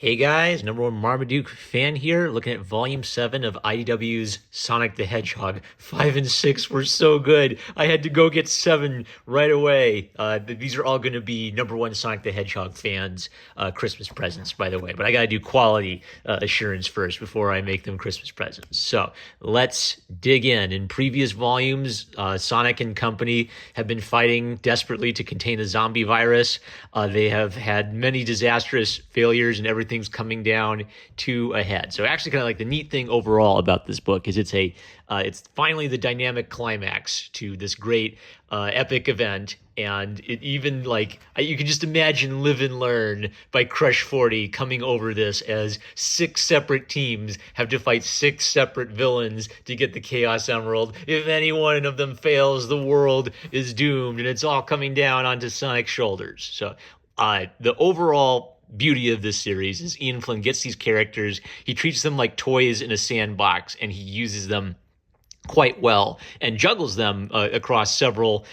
Hey guys, number one Marmaduke fan here, looking at Volume 7 of IDW's Sonic the Hedgehog. 5 and 6 were so good. I had to go get 7 right away. These are all going to be number one Sonic the Hedgehog fans' Christmas presents, by the way. But I got to do quality assurance first before I make them Christmas presents. So let's dig in. In previous volumes, Sonic and company have been fighting desperately to contain the zombie virus. They have had many disastrous failures and everything's coming down to a head. So actually kind of like the neat thing overall about this book is it's finally the dynamic climax to this great epic event. And it even you can just imagine Live and Learn by Crush 40 coming over this as 6 separate teams have to fight 6 separate villains to get the Chaos Emerald. If any one of them fails, the world is doomed, and it's all coming down onto Sonic's shoulders. So the overall beauty of this series is Ian Flynn gets these characters, he treats them like toys in a sandbox, and he uses them quite well and juggles them across several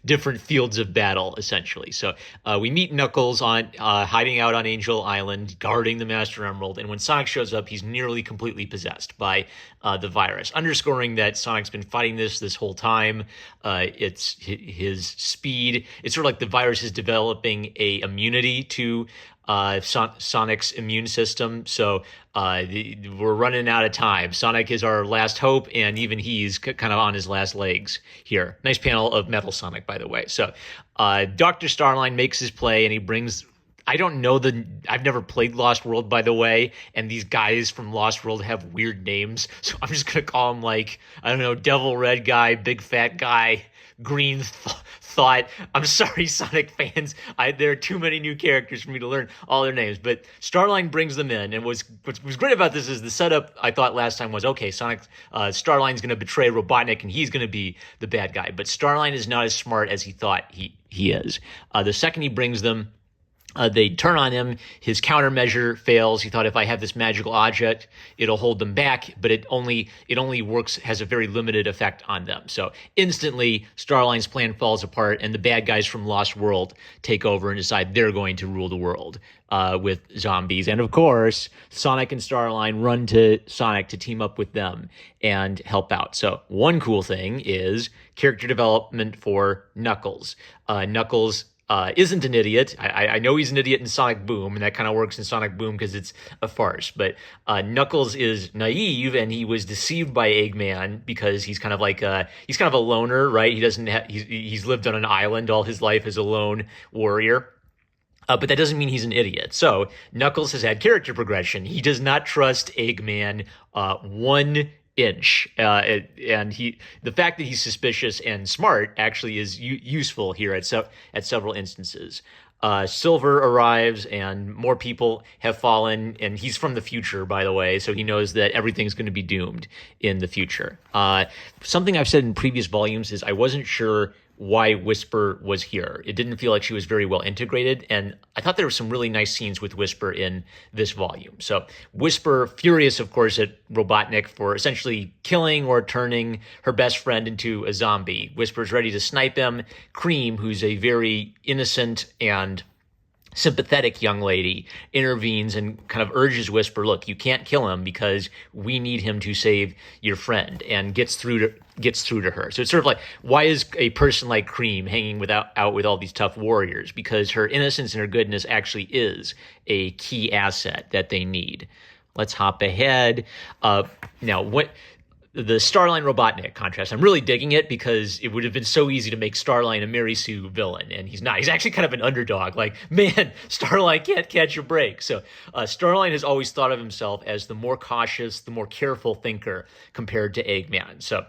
different fields of battle, essentially. So we meet Knuckles on hiding out on Angel Island, guarding the Master Emerald, and when Sonic shows up, he's nearly completely possessed by the virus, underscoring that Sonic's been fighting this whole time. It's his speed. It's sort of like the virus is developing a immunity to Sonic's immune system. So we're running out of time. Sonic is our last hope, and even he's kind of on his last legs here. Nice panel of Metal Sonic, by the way. So Dr. Starline makes his play, and he brings... I've never played Lost World, by the way, and these guys from Lost World have weird names, so I'm just going to call them Devil Red Guy, Big Fat Guy, Green Thought. I'm sorry, Sonic fans. There are too many new characters for me to learn all their names, but Starline brings them in, and what was great about this is the setup I thought last time was, okay, Starline's going to betray Robotnik, and he's going to be the bad guy, but Starline is not as smart as he thought he is. The second he brings them, they turn on him. His countermeasure fails. He thought, if I have this magical object, it'll hold them back, but it only works, has a very limited effect on them. So instantly, Starline's plan falls apart, and the bad guys from Lost World take over and decide they're going to rule the world with zombies. And of course, Sonic and Starline run to Sonic to team up with them and help out. So one cool thing is character development for Knuckles. Knuckles isn't an idiot. I know he's an idiot in Sonic Boom, and that kind of works in Sonic Boom because it's a farce. But Knuckles is naive, and he was deceived by Eggman because he's kind of a loner, right? He's lived on an island all his life as a lone warrior. But that doesn't mean he's an idiot. So Knuckles has had character progression. He does not trust Eggman 1 inch, and the fact that he's suspicious and smart actually is useful here at several instances. Silver arrives, and more people have fallen, and he's from the future, by the way, so he knows that everything's going to be doomed in the future. Something I've said in previous volumes is I wasn't sure why Whisper was here. It didn't feel like she was very well integrated, and I thought there were some really nice scenes with Whisper in this volume. So Whisper, furious, of course, at Robotnik for essentially killing or turning her best friend into a zombie. Whisper's ready to snipe him. Cream, who's a very innocent and sympathetic young lady, intervenes and kind of urges Whisper, look, you can't kill him because we need him to save your friend, and gets through to her. So it's sort of like, why is a person like Cream hanging out with all these tough warriors? Because her innocence and her goodness actually is a key asset that they need. Let's hop ahead. Now, what the Starline Robotnik contrast, I'm really digging it because it would have been so easy to make Starline a Mary Sue villain, and he's not. He's actually kind of an underdog. Like, man, Starline can't catch a break. So Starline has always thought of himself as the more cautious, the more careful thinker compared to Eggman. So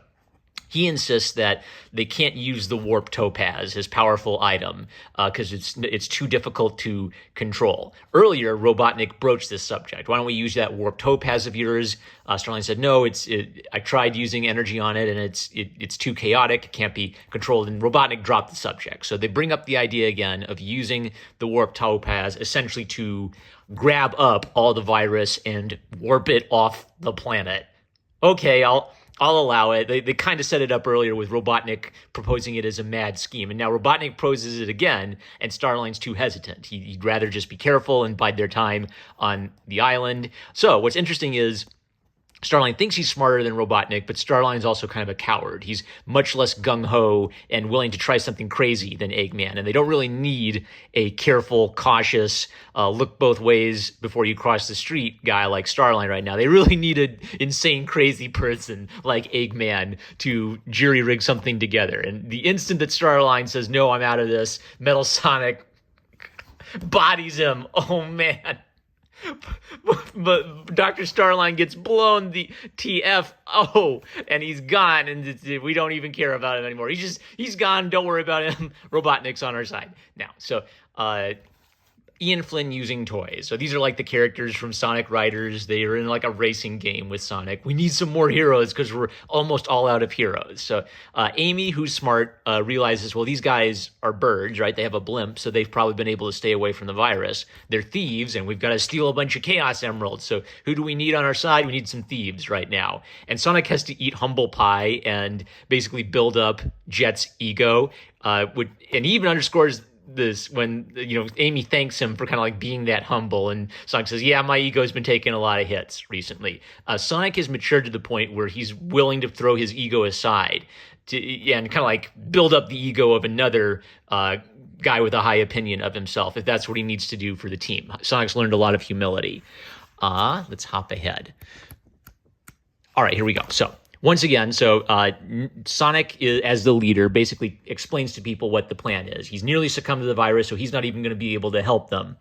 he insists that they can't use the warp topaz, his powerful item, because it's too difficult to control. Earlier, Robotnik broached this subject. Why don't we use that warp topaz of yours? Starline said, no, I tried using energy on it, and it's too chaotic. It can't be controlled. And Robotnik dropped the subject. So they bring up the idea again of using the warp topaz essentially to grab up all the virus and warp it off the planet. Okay, I'll I'll allow it. They kind of set it up earlier with Robotnik proposing it as a mad scheme. And now Robotnik proposes it again, and Starline's too hesitant. He'd rather just be careful and bide their time on the island. So what's interesting is Starline thinks he's smarter than Robotnik, but Starline's also kind of a coward. He's much less gung-ho and willing to try something crazy than Eggman, and they don't really need a careful, cautious, look both ways before you cross the street guy like Starline right now. They really need an insane, crazy person like Eggman to jury-rig something together. And the instant that Starline says, no, I'm out of this, Metal Sonic bodies him. Oh, man. But Dr. Starline gets blown the TFO, and he's gone, and we don't even care about him anymore. He's gone. Don't worry about him. Robotnik's on our side now. So, Ian Flynn using toys. So these are like the characters from Sonic Riders. They are in like a racing game with Sonic. We need some more heroes because we're almost all out of heroes. So Amy, who's smart, realizes, well, these guys are birds, right? They have a blimp, so they've probably been able to stay away from the virus. They're thieves, and we've got to steal a bunch of Chaos Emeralds. So who do we need on our side? We need some thieves right now. And Sonic has to eat humble pie and basically build up Jet's ego. And he even underscores this when Amy thanks him for kind of like being that humble, and Sonic says, yeah, my ego's been taking a lot of hits recently. Sonic has matured to the point where he's willing to throw his ego aside and kind of like build up the ego of another guy with a high opinion of himself, if that's what he needs to do for the team. Sonic's learned a lot of humility. Let's hop ahead. All right, here we go. So once again, Sonic, as the leader, basically explains to people what the plan is. He's nearly succumbed to the virus, so he's not even going to be able to help them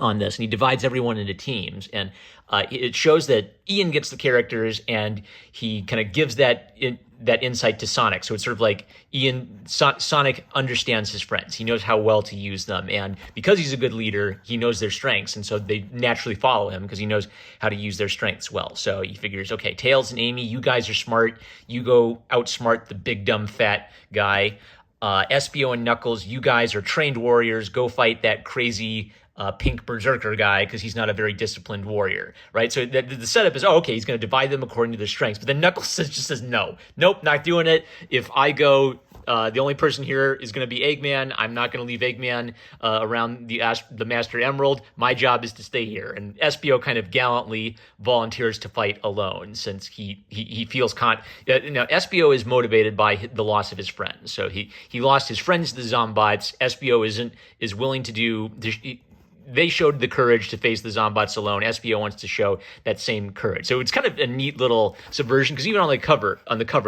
on this. And he divides everyone into teams. And it shows that Ian gets the characters, and he kind of gives that insight to Sonic. So it's sort of like Sonic understands his friends. He knows how well to use them. And because he's a good leader, he knows their strengths. And so they naturally follow him because he knows how to use their strengths well. So he figures, okay, Tails and Amy, you guys are smart. You go outsmart the big, dumb, fat guy. Espio and Knuckles, you guys are trained warriors. Go fight that crazy pink berserker guy because he's not a very disciplined warrior, right? So the setup is, okay, he's going to divide them according to their strengths. But then Knuckles just says, nope, not doing it. If I go, the only person here is going to be Eggman. I'm not going to leave Eggman around the Master Emerald. My job is to stay here. And Espio kind of gallantly volunteers to fight alone since he feels now Espio is motivated by the loss of his friends. So he lost his friends to the Zombots. Espio is willing to do. They showed the courage to face the Zombots alone. Espio wants to show that same courage. So it's kind of a neat little subversion, because even on the cover,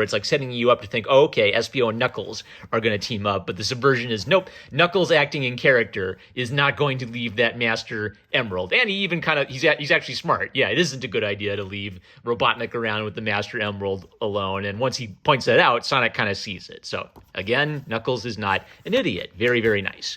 it's like setting you up to think, oh, okay, Espio and Knuckles are going to team up. But the subversion is, nope, Knuckles acting in character is not going to leave that Master Emerald. And he even he's actually smart. Yeah, it isn't a good idea to leave Robotnik around with the Master Emerald alone. And once he points that out, Sonic kind of sees it. So again, Knuckles is not an idiot. Very, very nice.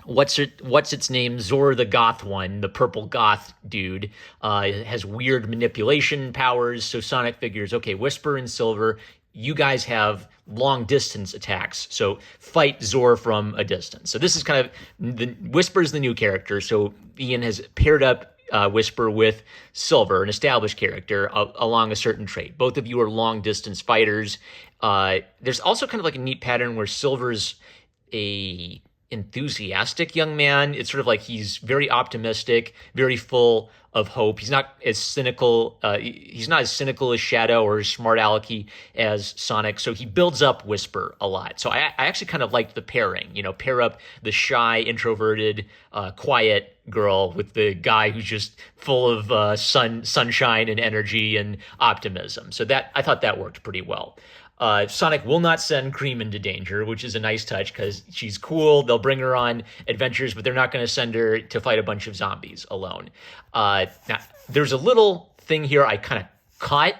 What's its name? Zor the Goth one, the purple goth dude, has weird manipulation powers. So Sonic figures, okay, Whisper and Silver, you guys have long distance attacks, so fight Zor from a distance. So this is kind of Whisper's the new character. So Ian has paired up Whisper with Silver, an established character, along a certain trait. Both of you are long distance fighters. There's also kind of like a neat pattern where Silver's a enthusiastic young man. It's sort of like he's very optimistic, very full of hope. He's not as cynical. He's not as cynical as Shadow or as smart alecky as Sonic. So he builds up Whisper a lot. So I actually kind of liked the pairing. Pair up the shy, introverted, quiet girl with the guy who's just full of sunshine and energy and optimism. So I thought that worked pretty well. Sonic will not send Cream into danger, which is a nice touch because she's cool. They'll bring her on adventures, but they're not going to send her to fight a bunch of zombies alone. Now, there's a little thing here I kind of caught,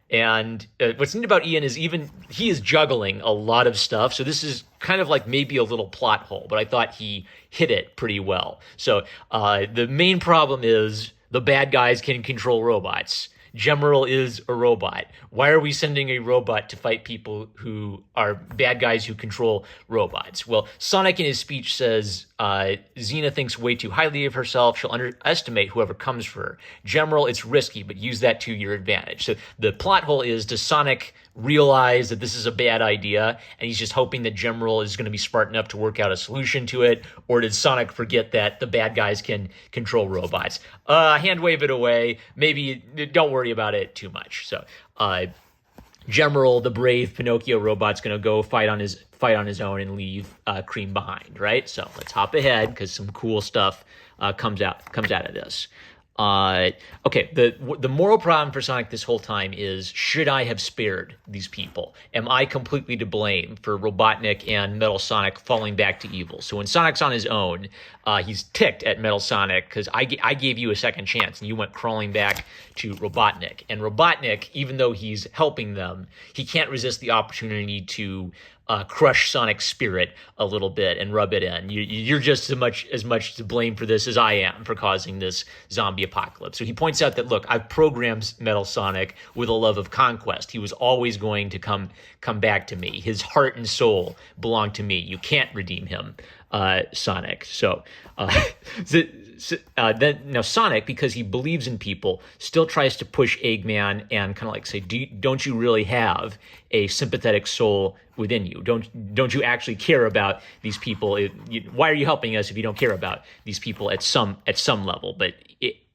and what's neat about Ian is he is juggling a lot of stuff. So this is kind of like maybe a little plot hole, but I thought he hit it pretty well. So the main problem is the bad guys can control robots. General is a robot. Why are we sending a robot to fight people who are bad guys who control robots? Well, Sonic in his speech says Xena thinks way too highly of herself. She'll underestimate whoever comes for her. General, it's risky, but use that to your advantage. So the plot hole is, does Sonic realize that this is a bad idea and he's just hoping that General is going to be smart enough to work out a solution to it? Or did Sonic forget that the bad guys can control robots? Hand wave it away. Maybe don't worry about it too much. So General, the brave Pinocchio robot's going to go fight on his own and leave Cream behind, right? So let's hop ahead because some cool stuff comes out of this. Okay, the moral problem for Sonic this whole time is, should I have spared these people? Am I completely to blame for Robotnik and Metal Sonic falling back to evil? So when Sonic's on his own, he's ticked at Metal Sonic because I gave you a second chance and you went crawling back to Robotnik. And Robotnik, even though he's helping them, he can't resist the opportunity to crush Sonic's spirit a little bit and rub it in. You're just as much to blame for this as I am for causing this zombie apocalypse. So he points out that, look, I've programmed Metal Sonic with a love of conquest. He was always going to come back to me. His heart and soul belong to me. You can't redeem him, Sonic. So then now Sonic, because he believes in people, still tries to push Eggman and kind of like say, don't you really have a sympathetic soul within you? Don't you actually care about these people? Why are you helping us if you don't care about these people at some level? But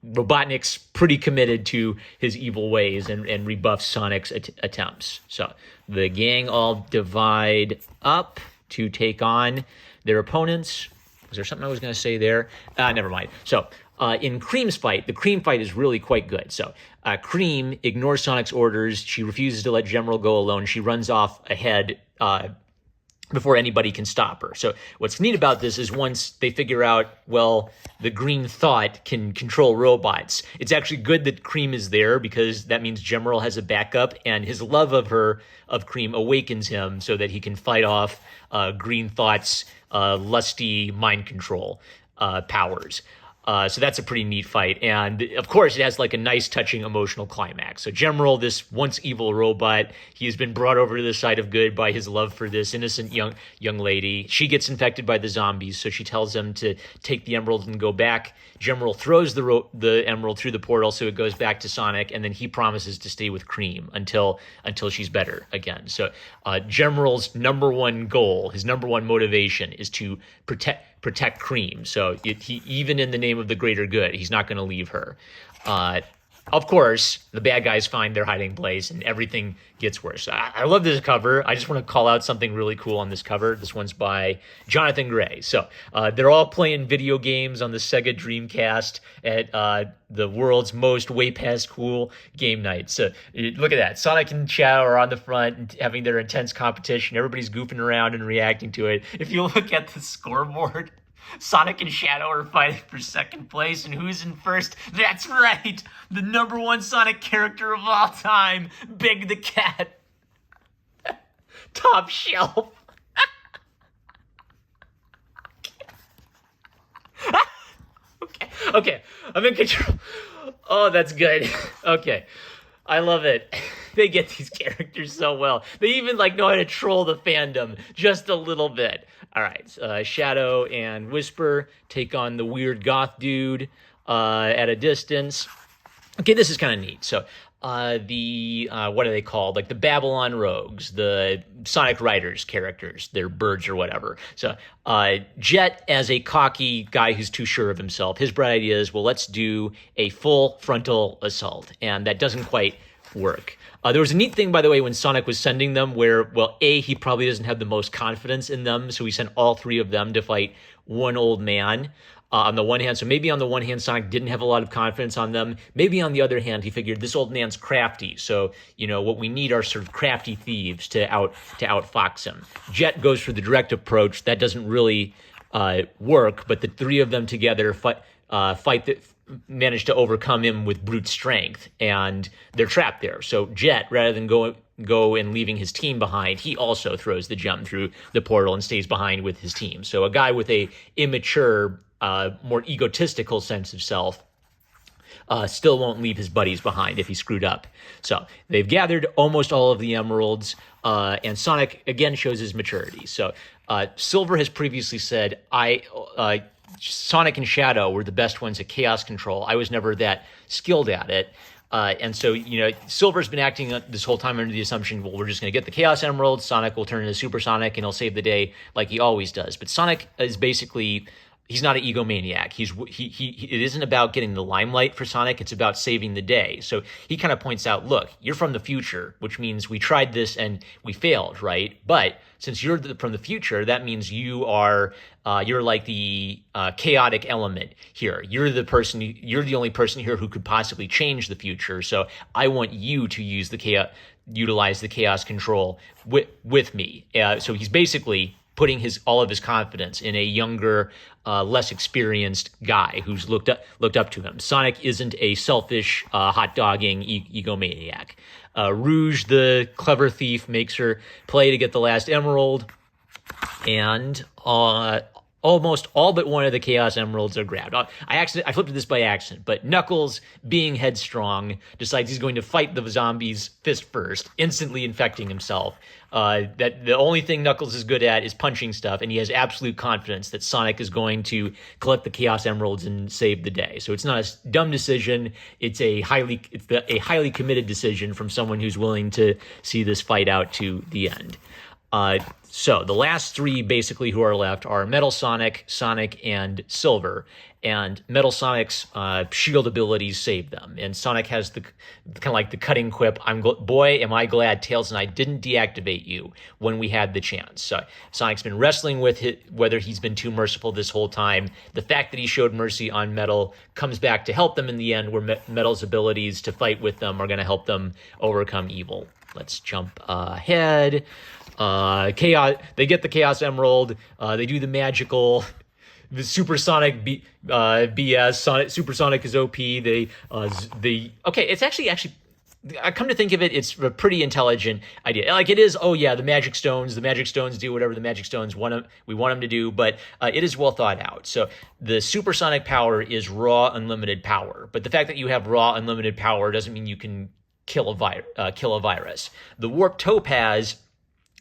Robotnik's pretty committed to his evil ways and rebuffs Sonic's attempts. So the gang all divide up to take on their opponents. Was there something I was going to say there? Never mind. So in Cream's fight, the Cream fight is really quite good. So Cream ignores Sonic's orders. She refuses to let General go alone. She runs off ahead before anybody can stop her. So what's neat about this is once they figure out, well, the green thought can control robots, it's actually good that Cream is there because that means General has a backup, and his love of Cream awakens him so that he can fight off green thought's lusty mind control powers. So that's a pretty neat fight. And of course, it has like a nice, touching, emotional climax. So General, this once evil robot, he has been brought over to the side of good by his love for this innocent young lady. She gets infected by the zombies, so she tells him to take the emerald and go back. General throws the emerald through the portal so it goes back to Sonic, and then he promises to stay with Cream until she's better again. So General's number one goal, his number one motivation, is to protect Cream. So he, even in the name of the greater good, he's not going to leave her. Of course, the bad guys find their hiding place and everything gets worse. I love this cover. I just want to call out something really cool on this cover. This one's by Jonathan Gray. So they're all playing video games on the Sega Dreamcast at the world's most way past cool game night. So look at that. Sonic and Shadow are on the front and having their intense competition. Everybody's goofing around and reacting to it. If you look at the scoreboard, Sonic and Shadow are fighting for second place, and who's in first? That's right, the number one Sonic character of all time, Big the Cat. Top shelf. Okay, I'm in control. Oh, that's good. Okay, I love it. They get these characters so well. They even know how to troll the fandom just a little bit. All right, Shadow and Whisper take on the weird goth dude at a distance. Okay, this is kind of neat. So what are they called? The Babylon Rogues, the Sonic Riders characters. They're birds or whatever. So Jet, as a cocky guy who's too sure of himself, his bright idea is, well, let's do a full frontal assault. And that doesn't quite work. There was a neat thing, by the way, when Sonic was sending them where, well, he probably doesn't have the most confidence in them, so he sent all three of them to fight one old man. On the one hand, so maybe on the one hand, Sonic didn't have a lot of confidence on them. Maybe on the other hand, he figured this old man's crafty. So, what we need are sort of crafty thieves to outfox him. Jet goes for the direct approach. That doesn't really work, but the three of them together manage to overcome him with brute strength, and they're trapped there. So Jet, rather than go and leaving his team behind, he also throws the gem through the portal and stays behind with his team. So a guy with a immature, more egotistical sense of self still won't leave his buddies behind if he screwed up. So they've gathered almost all of the emeralds, and Sonic again shows his maturity. So Silver has previously said, Sonic and Shadow were the best ones at chaos control. I was never that skilled at it. And so, Silver's been acting this whole time under the assumption, well, we're just going to get the Chaos Emerald, Sonic will turn into Super Sonic, and he'll save the day like he always does. But Sonic is basically... he's not an egomaniac. It isn't about getting the limelight for Sonic. It's about saving the day. So he kind of points out, look, you're from the future, which means we tried this and we failed, right? But since you're from the future, that means you're like the chaotic element here. You're the only person here who could possibly change the future. So I want you to utilize the chaos control with me. So he's basically putting all of his confidence in a younger, less experienced guy who's looked up to him. Sonic isn't a selfish, hot-dogging egomaniac. Rouge, the clever thief, makes her play to get the last emerald, and almost all but one of the Chaos Emeralds are grabbed. I flipped this by accident, but Knuckles, being headstrong, decides he's going to fight the zombies fist first, instantly infecting himself. That the only thing Knuckles is good at is punching stuff, and he has absolute confidence that Sonic is going to collect the Chaos Emeralds and save the day. So it's not a dumb decision. It's a highly committed decision from someone who's willing to see this fight out to the end. So the last three basically who are left are Metal Sonic, Sonic, and Silver. And Metal Sonic's shield abilities save them. And Sonic has the kind of like the cutting quip, boy, am I glad Tails and I didn't deactivate you when we had the chance. So Sonic's been wrestling with whether he's been too merciful this whole time. The fact that he showed mercy on Metal comes back to help them in the end, where Metal's abilities to fight with them are going to help them overcome evil. Let's jump ahead. Chaos. They get the Chaos Emerald. They do the magical, the Supersonic BS. Super Sonic is OP. Okay. It's actually. I come to think of it, it's a pretty intelligent idea. Like it is. Oh yeah, the Magic Stones. The Magic Stones do whatever the Magic Stones we want them to do. But it is well thought out. So the Supersonic power is raw, unlimited power. But the fact that you have raw, unlimited power doesn't mean you can kill a virus. The Warp Topaz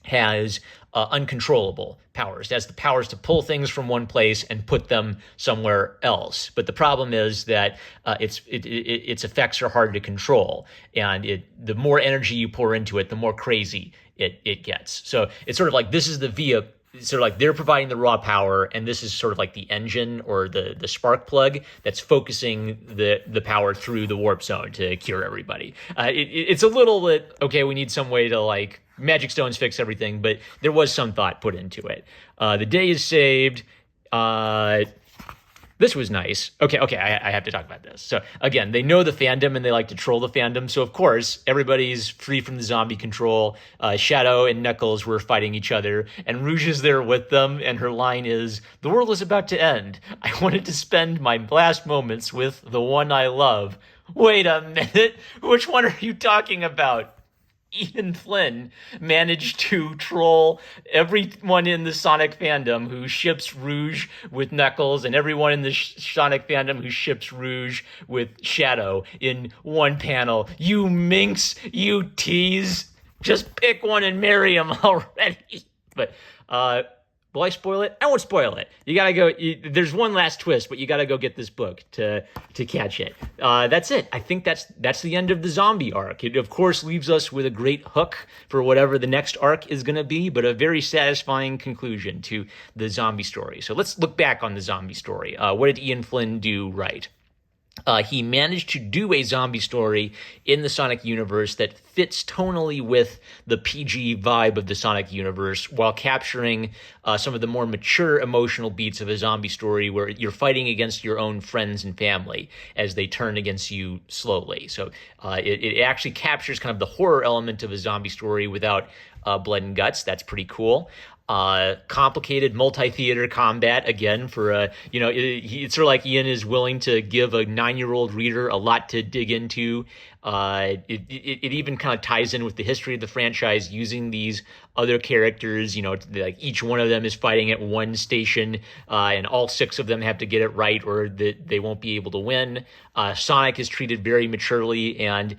has uncontrollable powers. It has the powers to pull things from one place and put them somewhere else. But the problem is that its effects are hard to control, and the more energy you pour into it, the more crazy it gets. So it's sort of like this is the vehicle. Sort of like they're providing the raw power, and this is sort of like the engine or the spark plug that's focusing the power through the warp zone to cure everybody. It's a little bit, okay, we need some way to like Magic Stones fix everything, but there was some thought put into it. The day is saved. This was nice. Okay, I have to talk about this. So again, they know the fandom and they like to troll the fandom. So of course, everybody's free from the zombie control. Shadow and Knuckles were fighting each other, and Rouge is there with them. And her line is, "The world is about to end. I wanted to spend my last moments with the one I love." Wait a minute, which one are you talking about? Ian Flynn managed to troll everyone in the Sonic fandom who ships Rouge with Knuckles, and everyone in the Sonic fandom who ships Rouge with Shadow in one panel. You minx, you tease. Just pick one and marry him already. But, will I spoil it? I won't spoil it. You gotta go. There's one last twist, but you gotta go get this book to catch it. That's it. I think that's the end of the zombie arc. It of course leaves us with a great hook for whatever the next arc is gonna be, but a very satisfying conclusion to the zombie story. So let's look back on the zombie story. What did Ian Flynn do right? He managed to do a zombie story in the Sonic universe that fits tonally with the PG vibe of the Sonic universe, while capturing some of the more mature emotional beats of a zombie story where you're fighting against your own friends and family as they turn against you slowly. So it actually captures kind of the horror element of a zombie story without blood and guts. That's pretty cool. Complicated multi-theater combat again for it's sort of like Ian is willing to give a 9-year-old reader a lot to dig into. It even kind of ties in with the history of the franchise using these other characters. Like each one of them is fighting at one station, and all 6 of them have to get it right, or they won't be able to win. Sonic is treated very maturely, and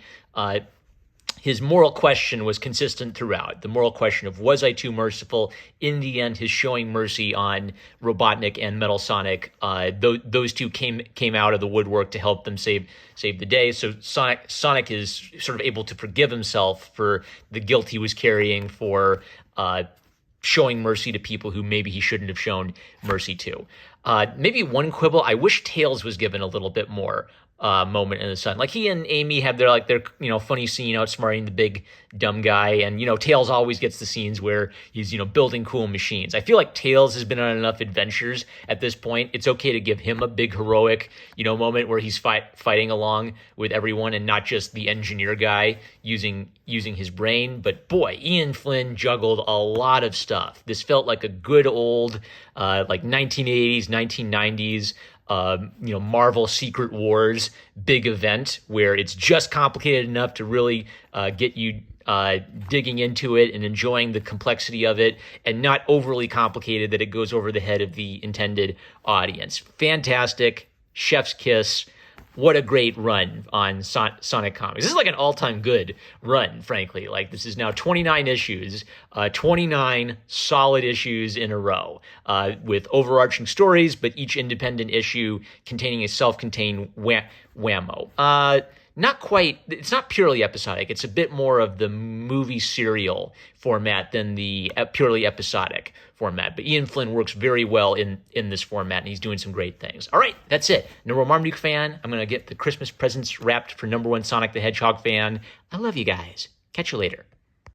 his moral question was consistent throughout. The moral question of, was I too merciful? In the end, his showing mercy on Robotnik and Metal Sonic, those two came out of the woodwork to help them save the day. So Sonic is sort of able to forgive himself for the guilt he was carrying for showing mercy to people who maybe he shouldn't have shown mercy to. Maybe one quibble: I wish Tails was given a little bit more moment in the sun. Like, he and Amy have their funny scene outsmarting the big dumb guy, and Tails always gets the scenes where he's building cool machines. I feel like Tails has been on enough adventures at this point. It's okay to give him a big heroic moment where he's fighting along with everyone and not just the engineer guy using his brain. But boy, Ian Flynn juggled a lot of stuff. This felt like a good old like 1980s 1990s Marvel Secret Wars big event where it's just complicated enough to really get you digging into it and enjoying the complexity of it, and not overly complicated that it goes over the head of the intended audience. Fantastic. Chef's kiss. What a great run on Sonic Comics. This is like an all-time good run, frankly. Like, this is now 29 issues, 29 solid issues in a row, with overarching stories, but each independent issue containing a self-contained whammo. Not quite, it's not purely episodic. It's a bit more of the movie serial format than the purely episodic format. But Ian Flynn works very well in this format, and he's doing some great things. All right, that's it. Number 1 Marmaduke fan. I'm going to get the Christmas presents wrapped for number 1 Sonic the Hedgehog fan. I love you guys. Catch you later.